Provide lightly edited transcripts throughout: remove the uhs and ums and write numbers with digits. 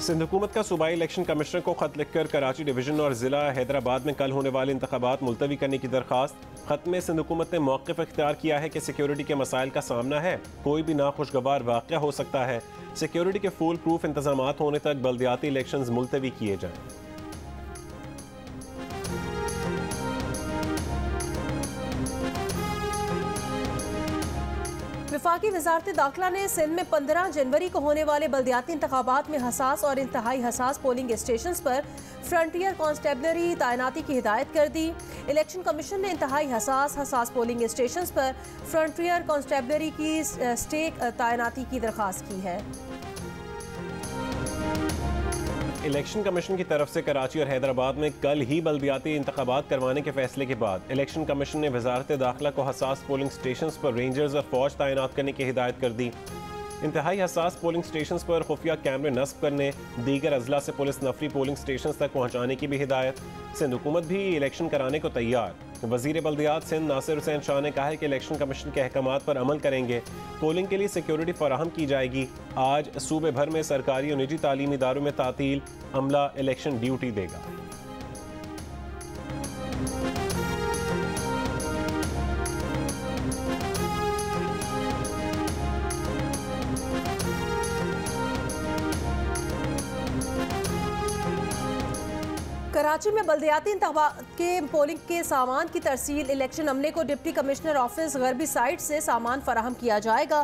सिंध हुकूमत का सूबाई इलेक्शन कमिश्नर को खत लिखकर कराची डिवीजन और जिला हैदराबाद में कल होने वाले इंतखाबात मुलतवी करने की दरखास्त। खत में सिंध हुकूमत ने मौक़िफ़ इख्तियार किया है कि सिक्योरिटी के मसाइल का सामना है, कोई भी नाखुशगवार वाक़या हो सकता है। सिक्योरिटी के फुल प्रूफ इंतजामात होने तक बल्दियाती इलेक्शंस मुलतवी किए जाएँ। वफाकी वजारत दाखिला ने सिंध में 15 जनवरी को होने वाले बल्दियाती इंतखाबात में हसास और इंतहाई हसास पोलिंग स्टेशन पर फ्रंटियर कांस्टेबलरी तैनाती की हिदायत कर दी। इलेक्शन कमीशन ने इंतहाई हसास पोलिंग स्टेशन पर फ्रंटियर कांस्टेबलरी की स्टेक तैनाती की दरख्वास्त की है। इलेक्शन कमीशन की तरफ से कराची और हैदराबाद में कल ही बल्दियाती इंतखाबात करवाने के फैसले के बाद इलेक्शन कमीशन ने वजारत दाखिला को हसास पोलिंग स्टेशन पर रेंजर्स और फौज तैनात करने की हिदायत कर दी। इंतहाई हसास पोलिंग स्टेशन पर खुफिया कैमरे नस्ब करने, दीगर अजला से पुलिस नफरी पोलिंग स्टेशन तक पहुँचाने की भी हिदायत। सिंध हुकूमत भी इलेक्शन कराने को तैयार। वजीर बल्दियात सिंध नासिर हुसैन शाह ने कहा है कि इलेक्शन कमीशन के अहकामात पर अमल करेंगे। पोलिंग के लिए सिक्योरिटी फराहम की जाएगी। आज सूबे भर में सरकारी और निजी तालीमी इदारों में तातील, अमला इलेक्शन ड्यूटी देगा। कराची में बल्दियाती इंतखाबात के पोलिंग के सामान की तरसील इलेक्शन अमले को deputy commissioner office garbi side से सामान फराहम किया जाएगा।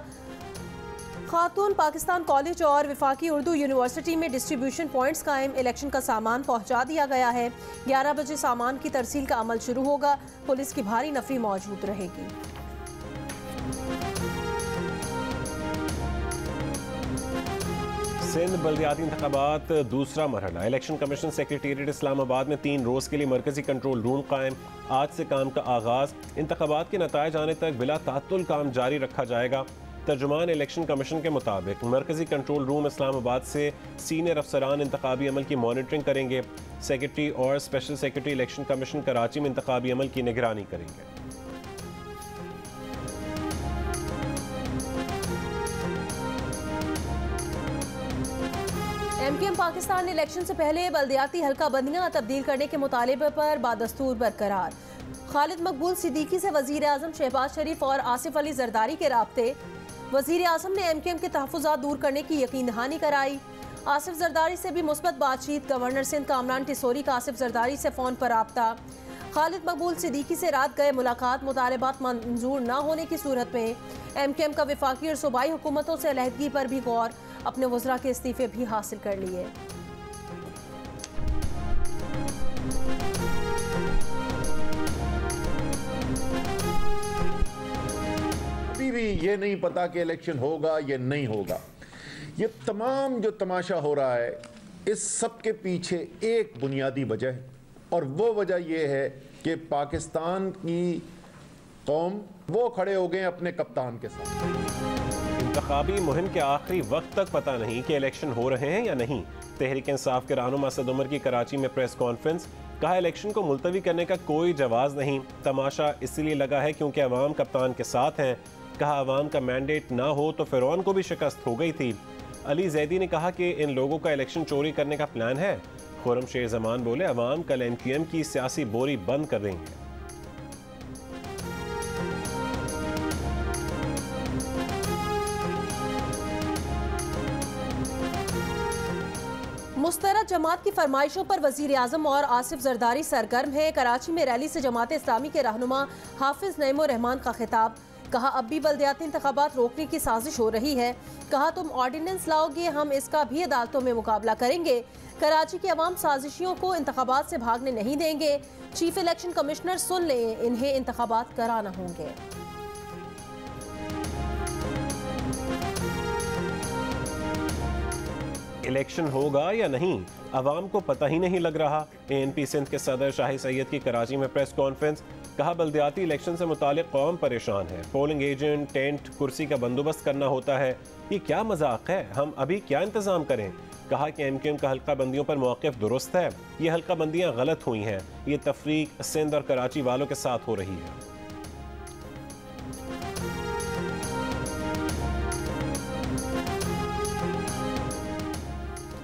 खातून पाकिस्तान कॉलेज और वफाकी उर्दू यूनिवर्सिटी में डिस्ट्रीब्यूशन पॉइंट्स कायम, इलेक्शन का सामान पहुंचा दिया गया है। 11 बजे सामान की तरसील का अमल शुरू होगा। पुलिस की भारी नफरी मौजूद रहेगी। सिंध बल्दियाती इंतखाबात दूसरा मरहला। इलेक्शन कमीशन सेक्रेटेरिएट इस्लामाबाद में 3 रोज़ के लिए मरकजी कंट्रोल रूम कायम। आज से काम का आगाज़। इंतखाबात के नताइज आने तक बिला तात्तुल काम जारी रखा जाएगा। तर्जुमान इलेक्शन कमीशन के मुताबिक मरकजी कंट्रोल रूम इस्लामाबाद से सीनियर अफसरान इंतखाबी अमल की मॉनिटरिंग करेंगे। सेक्रेटरी और special secretary election commission Karachi में इंतखाबी अमल की निगरानी करेंगे। MKM पाकिस्तान ने इलेक्शन से पहले बल्दियाती हल्का बंदियां तब्दील करने के मुतालिबे पर बादस्तूर बरकरार। खालिद मकबूल सिद्दीकी से वजीर आजम शहबाज शरीफ और आसिफ अली जरदारी के राब्ते। वजीर आजम ने MKM के तहफ़्फ़ुज़ात दूर करने की यकीन दहानी कराई। आसिफ जरदारी से भी मुस्बत बातचीत। गवर्नर सिंध कामरान टिसोरी का आसिफ जरदारी से फ़ोन पर राब्ता। खालिद मकबूल सिद्दीकी से रात गए मुलाकात। मुतालबात मंजूर न होने की सूरत में MKM का वफाकी और सूबाई हुकूमतों से अलहदगी पर भी गौर। अपने वज़रा के इस्तीफ़े भी हासिल कर लिए। अभी भी ये नहीं पता कि इलेक्शन होगा या नहीं होगा। ये तमाम जो तमाशा हो रहा है, इस सब के पीछे एक बुनियादी वजह है, और वो वजह ये है कि पाकिस्तान की कौम वो खड़े हो गए अपने कप्तान के साथ। इंतखाबी मुहिम के आखिरी वक्त तक पता नहीं कि इलेक्शन हो रहे हैं या नहीं। तहरीक इंसाफ के रहनुमा असद उमर की कराची में प्रेस कॉन्फ्रेंस। कहा इलेक्शन को मुलतवी करने का कोई जवाब नहीं। तमाशा इसलिए लगा है क्योंकि अवाम कप्तान के साथ हैं। कहा अवाम का मैंडेट ना हो तो फिरौन को भी शिकस्त हो गई थी। अली जैदी ने कहा कि इन लोगों का इलेक्शन चोरी करने का प्लान है। खुर्रम शेर जमान बोले अवाम कल MKM की सियासी बोरी बंद कर देंगे। मुस्तरद जमात की फरमाइशों पर वजीर आजम और आसिफ जरदारी सरगर्म है। कराची में रैली से जमात इस्लामी के रहनुमा हाफिज नईमुर रहमान का खिताब। कहा अब भी बल्दियाती इंतखाबात रोकने की साजिश हो रही है। कहा तुम ऑर्डिनेंस लाओगे, हम इसका भी अदालतों में मुकाबला करेंगे। कराची के अवाम साजिशियों को इंतखाबात से भागने नहीं देंगे। चीफ इलेक्शन कमिश्नर सुन लें, इन्हें इंतखाबात कराना होंगे। इलेक्शन होगा या नहीं, अवाम को पता ही नहीं लग रहा। ANP सिंध के सदर शाही सैयद की कराची में प्रेस कॉन्फ्रेंस। कहा बल्दियाती इलेक्शन से मुतालिक कौम परेशान है। पोलिंग एजेंट, टेंट, कुर्सी का बंदोबस्त करना होता है। ये क्या मजाक है, हम अभी क्या इंतजाम करें। कहा कि MKM का हल्का बंदियों पर मौक़िफ़ दुरुस्त है। ये हल्का बंदियाँ गलत हुई हैं। ये तफरीक सिंध और कराची वालों के साथ हो रही है।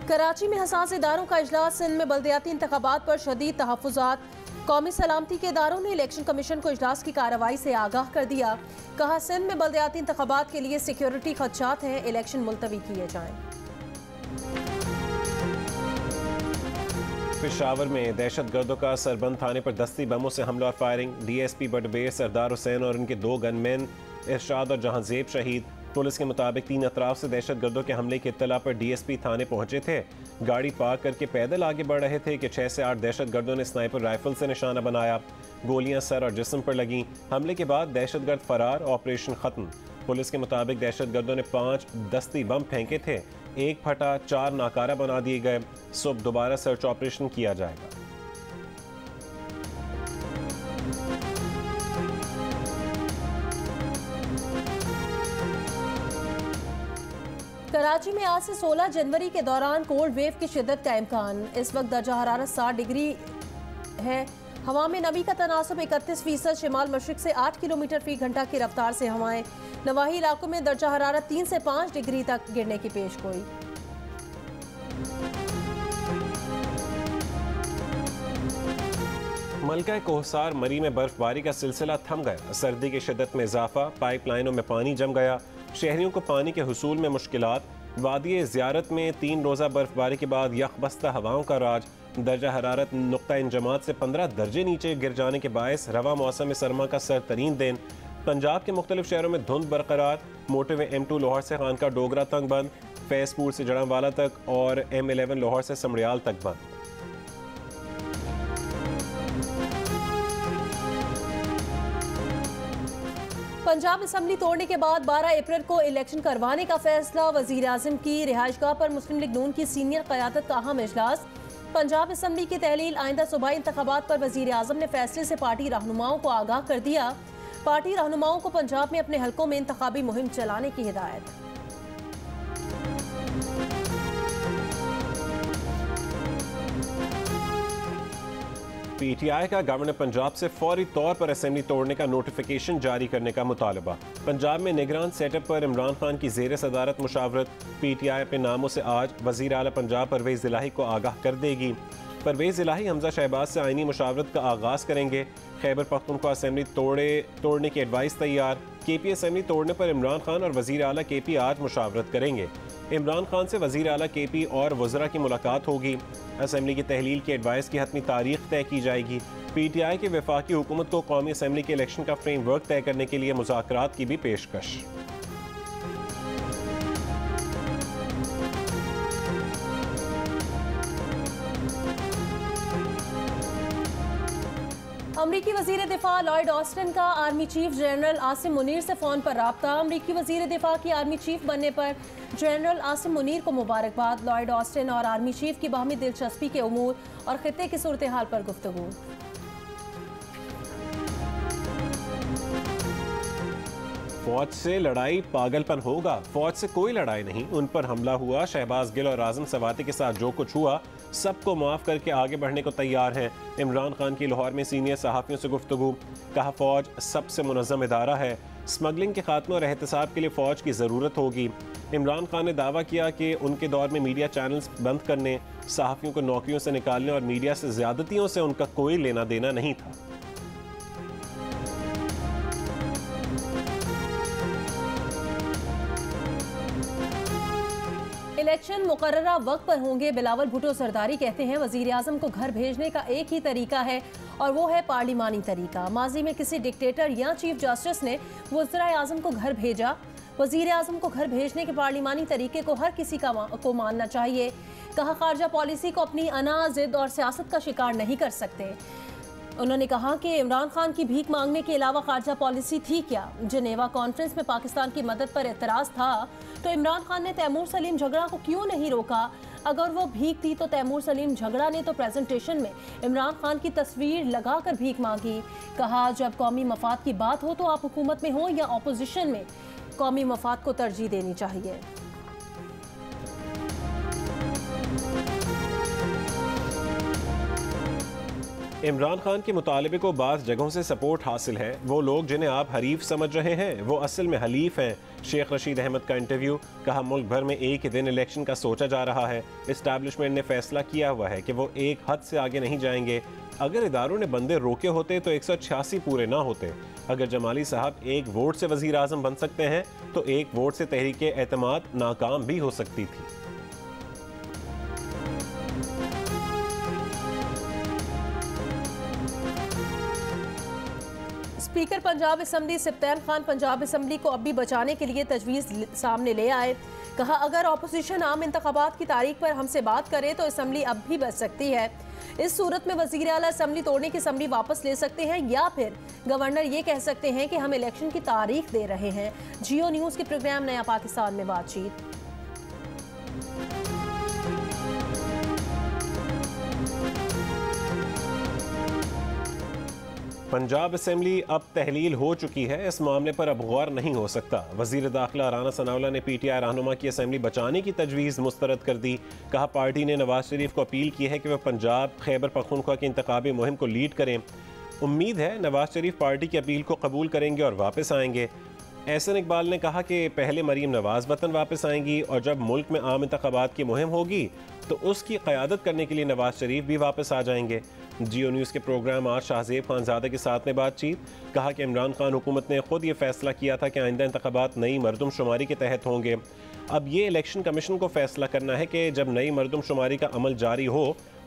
कराची में हसास इदारों का इजलास। सिंध में बल्दियाती इंतखाबात पर शदीद तहफ़्फ़ुज़ात। कौमी सलामती के इदारों ने इलेक्शन कमीशन को इजलास की कार्रवाई से आगाह कर दिया। कहा सिंध में बल्दियाती इंतखाबात के लिए सिक्योरिटी खदशात हैं, इलेक्शन मुलतवी किए जाएं। पेशावर में दहशत गर्दों का सरबंद थाने पर दस्ती बमों से हमला और फायरिंग। DSP बटबेर सरदार हुसैन और उनके 2 गनमैन इरशाद और जहांजेब शहीद। पुलिस के मुताबिक 3 अतराफ से दहशत गर्दों के हमले की इत्तला पर DSP थाने पहुंचे थे। गाड़ी पार्क करके पैदल आगे बढ़ रहे थे कि 6 से 8 दहशत गर्दों ने स्नाइपर राइफल से निशाना बनाया। गोलियां सर और जिस्म पर लगीं। हमले के बाद दहशत गर्द फरार, ऑपरेशन खत्म। पुलिस के मुताबिक दहशत गर्दों ने 5 दस्ती बम फेंके थे, 1 फटा, 4 नाकारा बना दिए गए। सुबह दोबारा सर्च ऑपरेशन किया जाएगा। कराची में आज से 16 जनवरी के दौरान कोल्ड वेव की शिद्दत का इम्कान। इस वक्त दर्जा हरारत 60 डिग्री है। हवा में नमी का तनासब 31%। शिमाल मशरिक से 8 किलोमीटर फी घंटा की रफ्तार से हवाएं। नवाही इलाकों में दर्जा हरारत 3 से 5 डिग्री तक गिरने की पेशगोई। मलका कोहसार मरी में बर्फबारी का सिलसिला थम गया। सर्दी की शिद्दत में इजाफा, पाइपलाइनों में पानी जम गया। शहरियों को पानी के हुसूल में मुश्किलात। वादी ज़ियारत में 3 रोज़ा बर्फबारी के बाद यखबस्ता हवाओं का राज। दर्जा हरारत नुक्ता इंजमात से 15 दर्जे नीचे गिर जाने के बायस रवा मौसम सरमा का सरतरीन दिन। पंजाब के मुख्तलिफ शहरों में धुंध बरकरार। मोटरवे M2 लाहौर से खानका डोगरा तक बंद, फैजपुर से जड़ावाला तक और M11 लाहौर से समरियाल तक बंद। पंजाब असम्बली तोड़ने के बाद 12 अप्रैल को इलेक्शन करवाने का फैसला। वजीर आज़म की रिहाइशगाह पर मुस्लिम लीग नून की सीनियर क़यादत का अहम इजलास। पंजाब असम्बली की तहलील आइंदा सूबाई इंतखाबात पर वजीर आज़म ने फैसले से पार्टी रहनुमाओं को आगाह कर दिया। पार्टी रहनुमाओं को पंजाब में अपने हलकों में इंतखाबी मुहिम चलाने की हिदायत। PTI का गवर्नर पंजाब से फौरी तौर पर असेंबली तोड़ने का नोटिफिकेशन जारी करने का मुतालबा। पंजाब में निगरान सेटअप पर इमरान खान की ज़ेर सदारत मुशावरत। PTI अपने नामों से आज वज़ीर आला पंजाब परवेज़ इलाही को आगाह कर देगी। परवेज़ इलाही हमजा शहबाज से आइनी मुशावरत का आगाज़ करेंगे। खैबर पख्तूनख्वा असेंबली तोड़ने की एडवाइस तैयार। KP असेंबली तोड़ने पर इमरान खान और वज़ीर आला KP आज मुशावरत करेंगे। इमरान खान से वज़ीर आला KP और वज़रा की मुलाकात होगी। असेंबली की तहलील की एडवाइस की हतमी तारीख तय की जाएगी। PTI की वफाकी हुकूमत को कौमी असेंबली के इलेक्शन का फ्रेमवर्क तय करने के लिए मुज़ाकरात की भी पेशकश। अमरीकी वज़ीर दिफा लॉयड ऑस्टिन का army chief general Asim Munir से फ़ोन पर राब्ता। अमरीकी वज़ीर दिफा की आर्मी चीफ बनने पर जनरल आसिम मुनीर को मुबारकबाद। लॉयड ऑस्टिन और आर्मी चीफ की बाहमी दिलचस्पी के उमूर और खित्ते की सूरत हाल पर गुफ्तगू। फौज से लड़ाई पागलपन होगा। फौज से कोई लड़ाई नहीं, उन पर हमला हुआ। शहबाज गिल और आज़म सवाती के साथ जो कुछ हुआ सबको माफ़ करके आगे बढ़ने को तैयार हैं। इमरान खान की लाहौर में सीनियर सहाफ़ियों से गुफ्तगू। कहा फौज सबसे मुनज़्ज़म इदारा है। स्मगलिंग के खात्मे और एहतसाब के लिए फ़ौज की ज़रूरत होगी। इमरान खान ने दावा किया कि उनके दौर में मीडिया चैनल्स बंद करने, सहाफ़ियों को नौकरियों से निकालने और मीडिया से ज़्यादतियों से उनका कोई लेना देना नहीं था। इलेक्शन मुकर्ररा वक्त पर होंगे। बिलावल भुट्टो सरदारी कहते हैं वजीर आज़म को घर भेजने का एक ही तरीका है और वो है पार्लिमानी तरीका। माजी में किसी डिक्टेटर या चीफ जस्टिस ने वज़ीर आज़म को घर भेजा। वजीर आज़म को घर भेजने के पार्लिमानी तरीके को हर किसी को मानना चाहिए। कहा खारजा पॉलिसी को अपनी अना, जिद और सियासत का शिकार नहीं कर सकते। उन्होंने कहा कि इमरान खान की भीख मांगने के अलावा खारजा पॉलिसी थी क्या। जिनेवा कॉन्फ्रेंस में पाकिस्तान की मदद पर एतराज़ था तो इमरान खान ने तैमूर सलीम झगड़ा को क्यों नहीं रोका। अगर वो भीख थी तो तैमूर सलीम झगड़ा ने तो प्रेजेंटेशन में इमरान खान की तस्वीर लगाकर भीख मांगी। कहा जब कौमी मफाद की बात हो तो आप हुकूमत में हो या अपोजिशन में, कौमी मफाद को तरजीह देनी चाहिए। इमरान खान के मुतालबे को बाज़ जगहों से सपोर्ट हासिल है। वो लोग जिन्हें आप हरीफ समझ रहे हैं वो असल में हलीफ हैं। शेख रशीद अहमद का इंटरव्यू। कहा, मुल्क भर में एक ही दिन इलेक्शन का सोचा जा रहा है। इस्टेब्लिशमेंट ने फैसला किया हुआ है कि वो एक हद से आगे नहीं जाएंगे। अगर इदारों ने बंदे रोके होते तो 186 पूरे ना होते। अगर जमाली साहब एक वोट से वज़ीर आज़म बन सकते हैं तो एक वोट से तहरीक एतमाद नाकाम भी हो सकती थी। Speaker Punjab assembly सिप्तान Khan Punjab assembly को अब भी बचाने के लिए तजवीज़ सामने ले आए। कहा, अगर ऑपोजिशन आम इंतखाबात की तारीख पर हमसे बात करे तो असम्बली अब भी बच सकती है। इस सूरत में वज़ीर आला असम्बली तोड़ने की असम्बली वापस ले सकते हैं या फिर गवर्नर ये कह सकते हैं कि हम इलेक्शन की तारीख दे रहे हैं। जियो न्यूज़ के प्रोग्राम नया पाकिस्तान में बातचीत। पंजाब असम्बली अब तहलील हो चुकी है। इस मामले पर अब गौर नहीं हो सकता। वज़ीर दाखिला राना सनाउल्लाह ने PTI रहनुमा की असम्बली बचाने की तजवीज़ मुस्तरद कर दी। कहा, पार्टी ने नवाज शरीफ को अपील की है कि वह पंजाब खैबर पख्तूनख्वा की इंतखाबी मुहिम को लीड करें। उम्मीद है नवाज शरीफ पार्टी की अपील को कबूल करेंगे और वापस आएंगे। एहसन इकबाल ने कहा कि पहले मरीम नवाज वतन वापस आएंगी और जब मुल्क में आम इंतखाबात की मुहिम होगी तो उसकी क़यादत करने के लिए नवाज शरीफ भी वापस आ जाएंगे। जियो न्यूज़ के प्रोग्राम आज शाहजेब खानजादा के साथ में बातचीत। कहा कि इमरान खान हुकूमत ने खुद ये फैसला किया था कि आइंदा इंतखाबात नई मरदमशुमारी के तहत होंगे। अब ये इलेक्शन कमीशन को फैसला करना है कि जब नई मरदमशुमारी का अमल जारी हो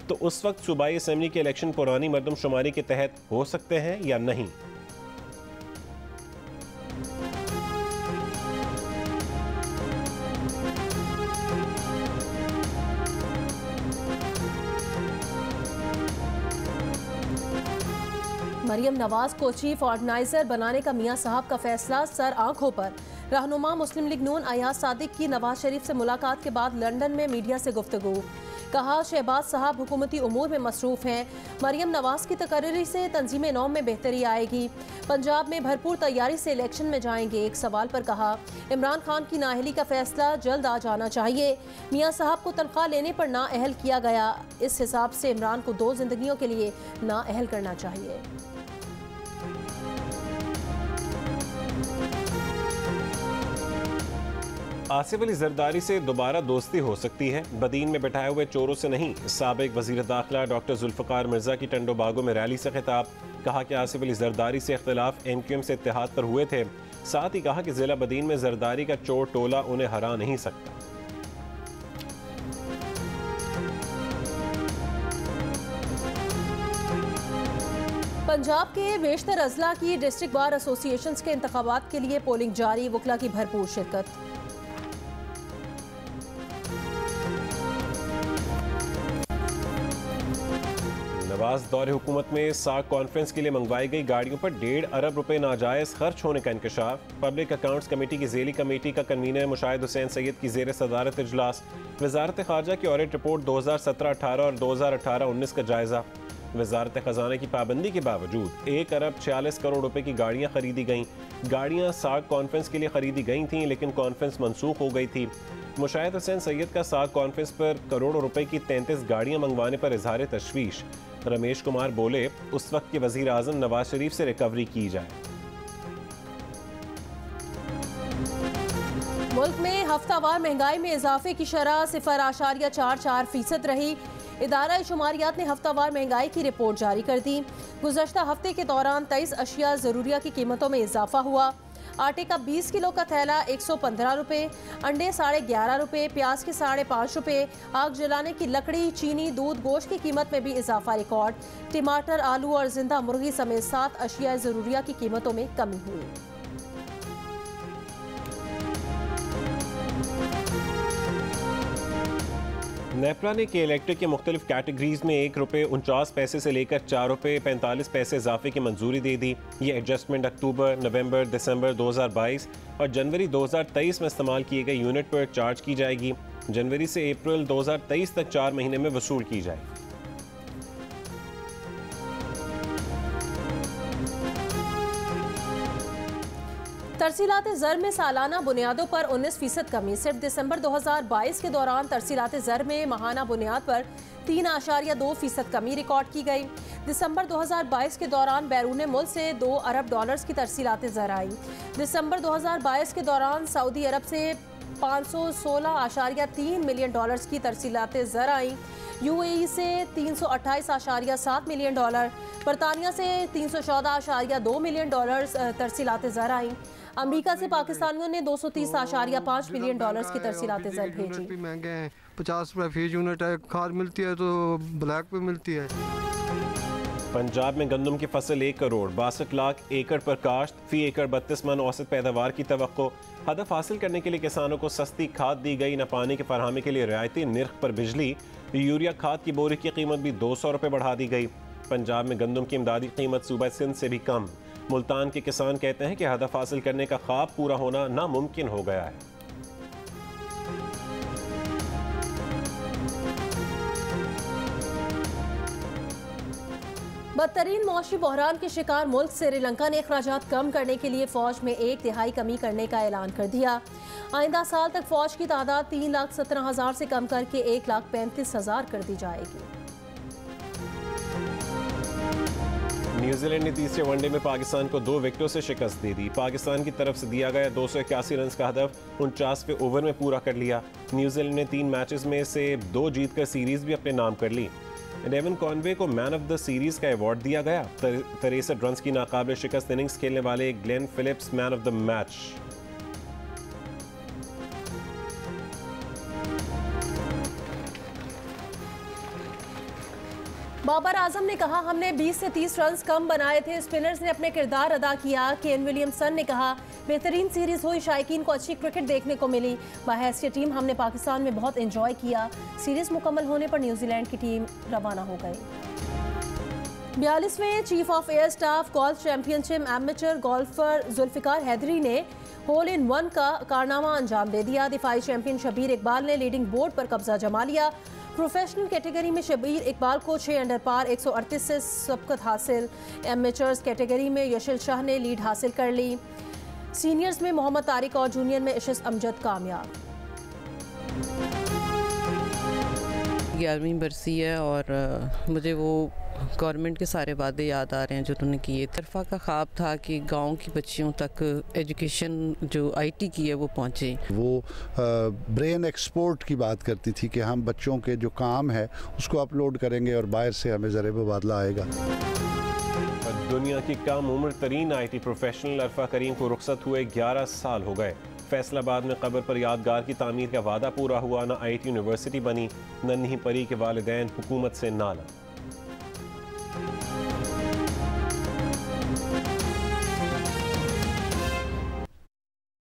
तो उस वक्त सूबाई असम्बली के इलेक्शन पुरानी मरदमशुमारी के तहत हो सकते हैं या नहीं। मरियम नवाज को चीफ ऑर्गेनाइजर बनाने का मियां साहब का फैसला सर आंखों पर। रहनुमा मुस्लिम लीग नून अयाज सादिक की नवाज शरीफ से मुलाकात के बाद लंदन में मीडिया से गुफ्तगू। कहा, शहबाज साहब हुकूमती उमूर में मसरूफ हैं। मरियम नवाज की तकर्री से तंजीम नौ में बेहतरी आएगी। पंजाब में भरपूर तैयारी से इलेक्शन में जाएंगे। एक सवाल पर कहा, इमरान खान की नाअहली का फैसला जल्द आ जाना चाहिए। मियां साहब को तनख्वाह लेने पर नाअहल किया गया। इस हिसाब से इमरान को 2 जिंदगियों के लिए नाअहल करना चाहिए। आसिफ अली जरदारी से दोबारा दोस्ती हो सकती है। बदीन में बैठाए हुए चोरों से नहीं। साबिक वजीर दाखिला डॉक्टर जुल्फ़कार मिर्जा की टंडो बागों में रैली से खिताब। कहा कि आसिफ अली जरदारी से इख्तिलाफ MQM से इत्तेहाद पर हुए थे। साथ ही कहा कि जिला बदीन में जरदारी का चोर टोला उन्हें हरा नहीं सकता। पंजाब के बेशतर अजला की डिस्ट्रिक्ट बार एसोसिएशन के इंतखाबात के लिए पोलिंग जारी। वकला की भरपूर शिरकत। नवाज दौरे हुकूमत में साक कॉन्फ्रेंस के लिए मंगवाई गई गाड़ियों पर 1.5 अरब रुपए नाजायज खर्च होने का इंकशाफ। पब्लिक अकाउंट्स कमेटी की ज़ेली कमेटी का कन्वीनर मुशाहिद हुसैन सैयद की ज़ेर सदारत इजलास। वजारत ख़ारजा की ऑडिट रिपोर्ट 2017-18 और 2018-19 का जायजा। वजारत ख़जाना की पाबंदी के बावजूद 1 अरब 46 करोड़ रुपए की गाड़ियाँ खरीदी गईं। गाड़ियाँ साक कॉन्फ्रेंस के लिए खरीदी गई थीं लेकिन कॉन्फ्रेंस मनसूख हो गई थी। मुशाहिद हुसैन सैयद का साक कॉन्फ्रेंस पर करोड़ों रुपए की 33 गाड़ियाँ मंगवाने पर इजहार तशवीश। रमेश कुमार बोले, उस वक्त के वजीर आजम नवाज शरीफ से रिकवरी की जाए। मुल्क में हफ्तावार महंगाई में इजाफे की शरह 0.44% रही। इदारा शुमारियात ने हफ्तावार महंगाई की रिपोर्ट जारी कर दी। गुज़श्ता हफ्ते के दौरान 23 अशिया ज़रूरिया की कीमतों में इजाफा हुआ। आटे का 20 किलो का थैला 115 रुपये, अंडे 11.5 रुपये, प्याज के 5.5 रुपये, आग जलाने की लकड़ी, चीनी, दूध, गोश्त की कीमत में भी इजाफा रिकॉर्ड। टमाटर, आलू और जिंदा मुर्गी समेत 7 अशिया ज़रूरिया की कीमतों में कमी हुई। नेपरा ने के इलेक्ट्रिक के मुख्तलिफ कैटेगरीज में 1 रुपये 49 पैसे से लेकर 4 रुपये 45 पैसे इजाफे की मंजूरी दे दी। ये एडजस्टमेंट अक्टूबर, नवंबर, दिसंबर 2022 और जनवरी 2023 में इस्तेमाल किए गए यूनिट पर चार्ज की जाएगी। जनवरी से अप्रैल 2023 तक 4 महीने में वसूल की जाएगी। तरसीलात ज़र में सालाना बुनियादों पर 19% कमी। सिर्फ दिसंबर 2022 के दौरान तरसीलात ज़र में माहाना बुनियाद पर 3.2% कमी रिकॉर्ड की गई। दिसंबर 2022 के दौरान बैरून मुल्क से $2 अरब की तरसीलात ज़र आई। दिसंबर 2022 के दौरान सऊदी अरब से $516.3 मिलियन की तरसीलात ज़र आई। UAE से $328.7 मिलियन, बरतानिया से $314.2 मिलियन तरसीलात ज़र आई। अमेरिका से पाकिस्तानियों ने $230.5 मिलियन की तरसीलात ज़र भेजी। महंगे हैं, 50 रुपये फी यूनिट है, खाद मिलती है तो ब्लैक पे मिलती है। पंजाब में गंदम की फसल 1 करोड़ 62 लाख एकड़ पर काश्त, फी एकड़ 32 मन औसत पैदावार की तवक्को। हदफ हासिल करने के लिए किसानों को सस्ती खाद दी गई। न पानी की फरहमी के लिए रियायती निर्ख पर बिजली। यूरिया खाद की बोरी की कीमत भी 200 रुपये बढ़ा दी गई। पंजाब में गंदम की इमदादी कीमत सूबा सिंध से भी कम। मुल्तान के किसान कहते हैं कि हदफ हासिल करने का ख्वाब पूरा होना नामुमकिन हो गया है। बदतरीन मौसमी बहरान के शिकार मुल्क श्रीलंका ने अखराजात कम करने के लिए फौज में 1/3 कमी करने का ऐलान कर दिया। आइंदा साल तक फौज की तादाद 3,17,000 से कम करके 1,35,000 कर दी जाएगी। न्यूजीलैंड ने तीसरे वनडे में पाकिस्तान को 2 विकेटों से शिकस्त दे दी। पाकिस्तान की तरफ से दिया गया 281 रन का हदफ 49वें ओवर में पूरा कर लिया। न्यूजीलैंड ने 3 मैचेस में से 2 जीतकर सीरीज भी अपने नाम कर ली। डेवन कॉनवे को मैन ऑफ द सीरीज का अवार्ड दिया गया। 63 रन की नाकाबिल शिकस्त इनिंग्स खेलने वाले Glenn Phillips man of the match. Babar Azam ने कहा, हमने 20 से 30 रन कम बनाए थे, स्पिनर्स ने अपने किरदार अदा किया। केन विलियमसन ने कहा, बेहतरीन सीरीज हुई, शायकीन को अच्छी क्रिकेट देखने को मिली। बहैसियत टीम हमने पाकिस्तान में बहुत एंजॉय किया। सीरीज मुकम्मल होने पर न्यूजीलैंड की टीम रवाना हो गई। 42वें chief of air staff golf championship amateur golfer Zulfiqar Haidri ने होल इन वन का कारनामा अंजाम दे दिया। दिफाई चैंपियन शबीर इकबाल ने लीडिंग बोर्ड पर कब्जा जमा लिया। प्रोफेशनल कैटेगरी में शबीर इकबाल को 6 अंडर पार 138 से सबकत हासिल। एमेचर्स कैटेगरी में यशिल शाह ने लीड हासिल कर ली। सीनियर्स में मोहम्मद तारिक और जूनियर में इशिस अमजद कामयाब। 11वीं बरसी है और मुझे वो गवर्नमेंट के सारे वादे याद आ रहे हैं जो उन्होंने किए। तरफा का ख्वाब था कि गांव की बच्चियों तक एजुकेशन जो आईटी की है वो पहुंचे। वो ब्रेन एक्सपोर्ट की बात करती थी कि हम बच्चों के जो काम है उसको अपलोड करेंगे और बाहर से हमें ज़र मुबादला आएगा। दुनिया की कम उम्र तरीन IT प्रोफेशनल अरफा करीम को रुखसत हुए 11 साल हो गए। फैसलाबाद में कब्र पर यादगार की तामीर का वादा पूरा हुआ। न IT यूनिवर्सिटी बनी, नन्ही परी के वालिदैन हुकूमत से नाला।